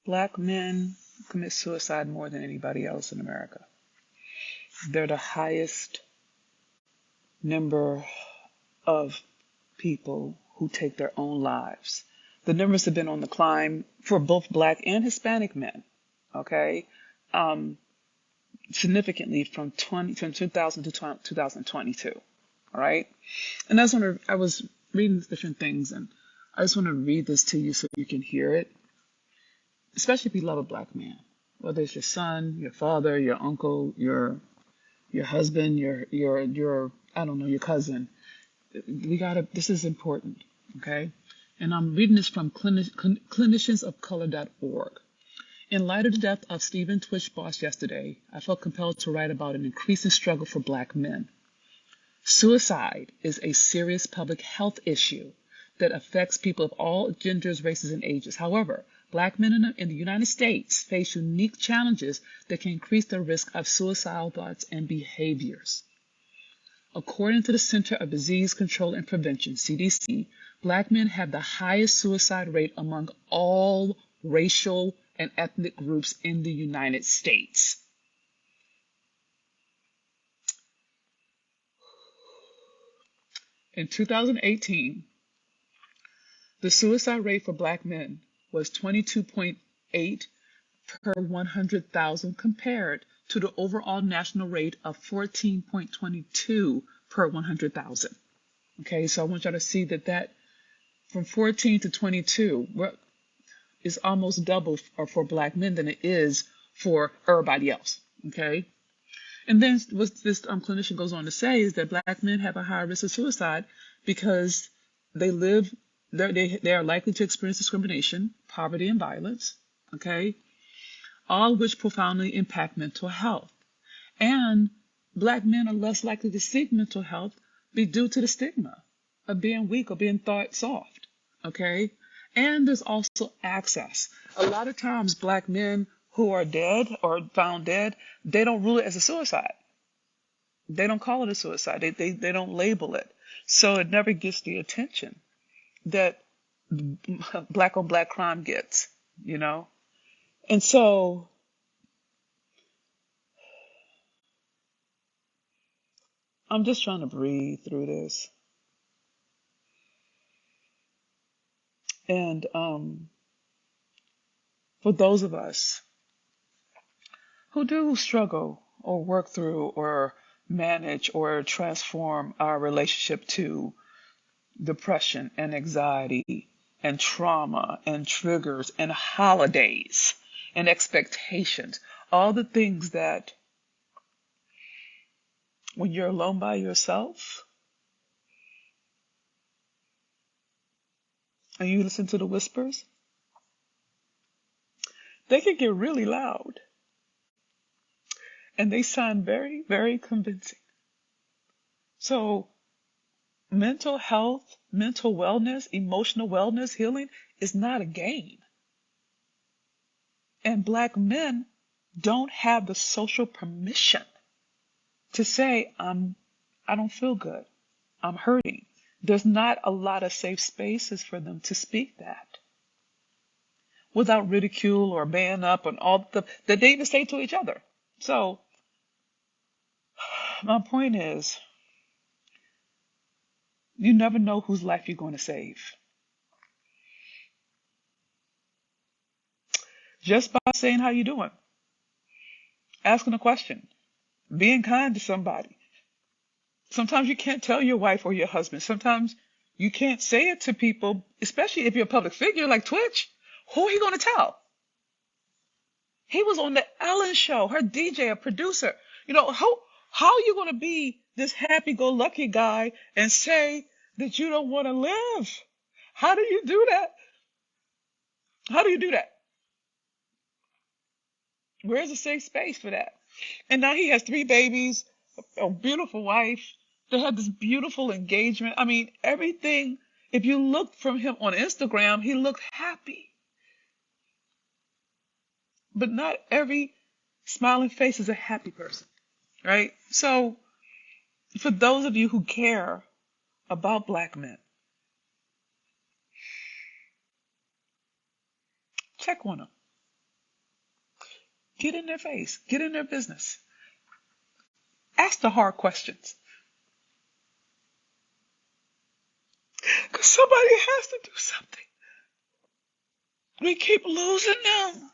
Black men commit suicide more than anybody else in America. They're the highest number of people who take their own lives. The numbers have been on the climb for both Black and Hispanic men, okay? Significantly from 2000 to 2022, all right? And I was reading different things, and I just want to read this to you so you can hear it, especially if you love a Black man, whether it's your son, your father, your uncle, your husband, your I don't know, your cousin. This is important, okay? And I'm reading this from cliniciansofcolor.org. In light of the death of Stephen Twitch Boss yesterday, I felt compelled to write about an increasing struggle for Black men. Suicide is a serious public health issue that affects people of all genders, races, and ages. However, Black men in the United States face unique challenges that can increase the risk of suicidal thoughts and behaviors. According to the Center of Disease Control and Prevention, CDC, Black men have the highest suicide rate among all racial and ethnic groups in the United States. In 2018, the suicide rate for Black men was 22.8 per 100,000 compared to the overall national rate of 14.22 per 100,000. Okay, so I want y'all to see that from 14 to 22 is almost double for Black men than it is for everybody else. Okay, and then what this clinician goes on to say is that Black men have a higher risk of suicide because they are likely to experience discrimination, poverty, and violence. Okay, all of which profoundly impact mental health. And Black men are less likely to seek mental health due to the stigma of being weak or being thought soft. Okay, and there's also access. A lot of times Black men who are dead or found dead, they don't rule it as a suicide. They don't call it a suicide. They don't label it. So it never gets the attention that Black on Black crime gets, you know? And so I'm just trying to breathe through this. And for those of us who do struggle or work through or manage or transform our relationship to depression and anxiety and trauma and triggers and holidays and expectations, all the things that when you're alone by yourself and you listen to the whispers, they can get really loud and they sound very, very convincing. So mental health, mental wellness, emotional wellness, healing is not a game. And Black men don't have the social permission to say, I don't feel good. I'm hurting. There's not a lot of safe spaces for them to speak that without ridicule or man up and all that they even say to each other. So my point is, you never know whose life you're going to save. Just by saying how you doing, asking a question, being kind to somebody. Sometimes you can't tell your wife or your husband. Sometimes you can't say it to people, especially if you're a public figure like Twitch. Who are you going to tell? He was on the Ellen show, her DJ, a producer. You know, how are you going to be this happy-go-lucky guy and say that you don't want to live? How do you do that? How do you do that? Where's the safe space for that? And now he has 3 babies, a beautiful wife. They had this beautiful engagement. I mean, everything. If you look from him on Instagram, he looked happy. But not every smiling face is a happy person, right? So for those of you who care about Black men, check on them. Get in their face. Get in their business. Ask the hard questions. Because somebody has to do something. We keep losing them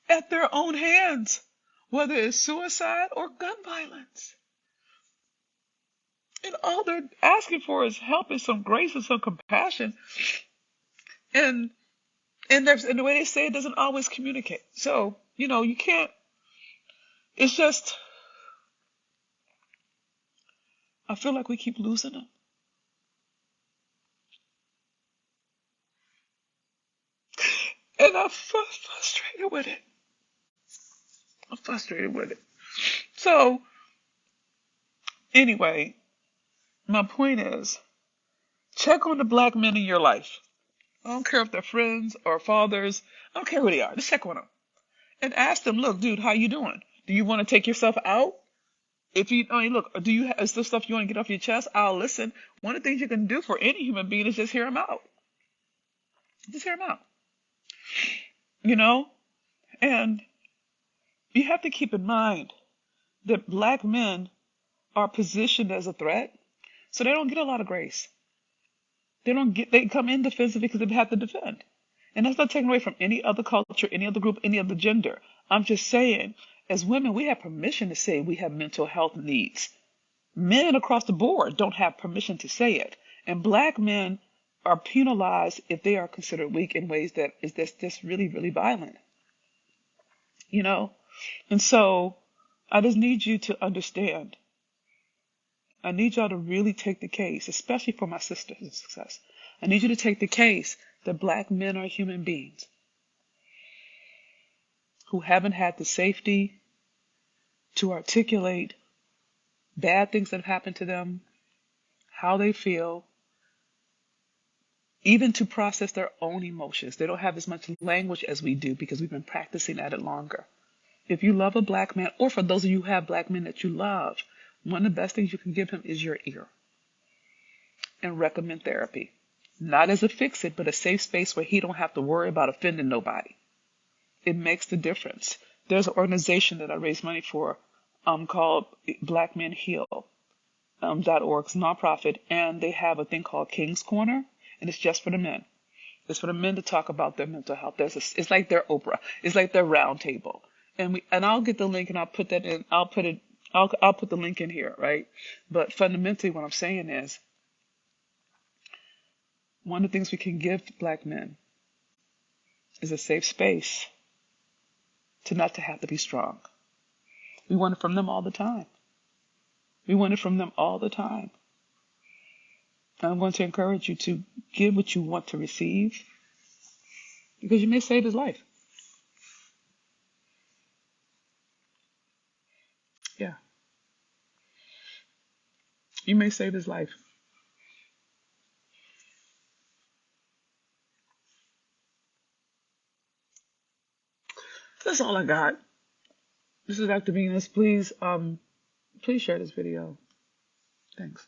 at their own hands, whether it's suicide or gun violence. And all they're asking for is help and some grace and some compassion. And and the way they say it doesn't always communicate. So, you can't, it's just, I feel like we keep losing them. And I'm frustrated with it. I'm frustrated with it. So, anyway, my point is, check on the black men in your life. I don't care if they're friends or fathers. I don't care who they are. Just check on them. And ask them, look, dude, how you doing? Do you want to take yourself out? Look, is there stuff you want to get off your chest? I'll listen. One of the things you can do for any human being is just hear them out. Just hear them out. And you have to keep in mind that black men are positioned as a threat, so they don't get a lot of grace. They come in defensive because they have to defend. And that's not taken away from any other culture, any other group, any other gender. I'm just saying, as women, we have permission to say we have mental health needs. Men across the board don't have permission to say it. And black men are penalized if they are considered weak in ways that is just really, really violent. And so I just need you to understand. I need y'all to really take the case, especially for my sisters in success. I need you to take the case that black men are human beings who haven't had the safety to articulate bad things that have happened to them, how they feel, even to process their own emotions. They don't have as much language as we do because we've been practicing at it longer. If you love a black man, or for those of you who have black men that you love, one of the best things you can give him is your ear. And recommend therapy. Not as a fix-it, but a safe space where he don't have to worry about offending nobody. It makes the difference. There's an organization that I raise money for called Black Men Heal. .org. It's a nonprofit, and they have a thing called King's Corner, and it's just for the men. It's for the men to talk about their mental health. It's like their Oprah. It's like their round table. And I'll get the link and I'll put that in. I'll put the link in here, right? But fundamentally, what I'm saying is, one of the things we can give black men is a safe space to not to have to be strong. We want it from them all the time. We want it from them all the time. And I'm going to encourage you to give what you want to receive, because you may save his life. Yeah. You may save his life. That's all I got. This is Dr. Venus. Please share this video. Thanks.